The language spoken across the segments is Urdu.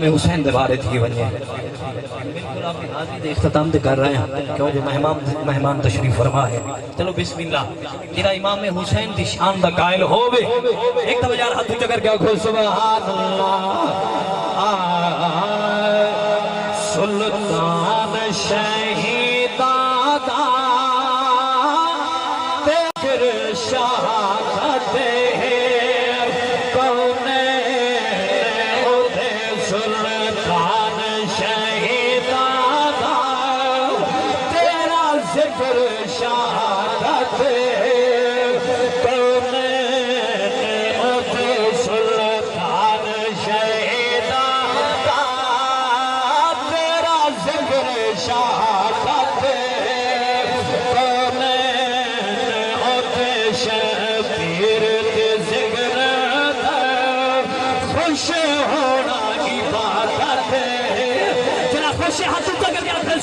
میں حسین دے بارے تھی ونجے بالکل آپ کی حاضری دے اختتام دے کر رہے ہیں کیوں جو مہمان تشریف فرما ہے چلو بسم اللہ تیرا امام حسین دی شان دا قائل ہووے ایک دفعہ یار ہاتھ چکر کیا کھول سبحان اللہ سلطان شہیداں دا تیرے شہادت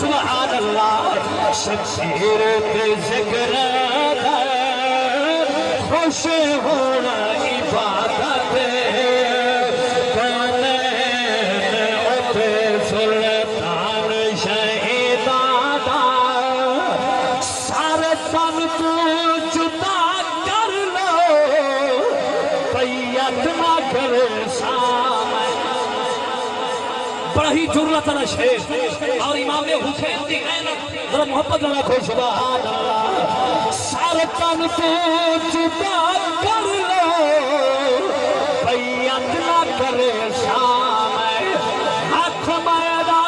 سبحان اللہ شمشیر پہ ذکر خوش ہونا عبادت سلطان شہیداں دا سارے تن تو جدا کر لو بیعت نہ کرے سامنے بڑا ہی جرت والا شیر اور امام حسین دی غیرت ذرا محبت والا کھو سبحان اللہ سارے تن تو جدا کر لو بیعت نہ کرے سامنے ہاتھ میرا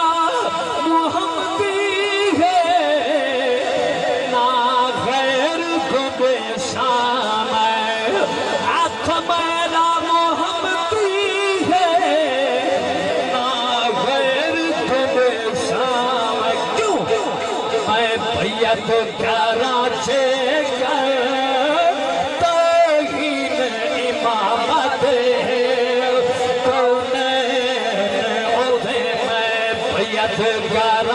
محمدی ہے نہ غیر کو بے سامنے ہاتھ میرا محمدی ہے بیعت کراچے کر توہین امامت کونین عہدے میں بیعت کراچے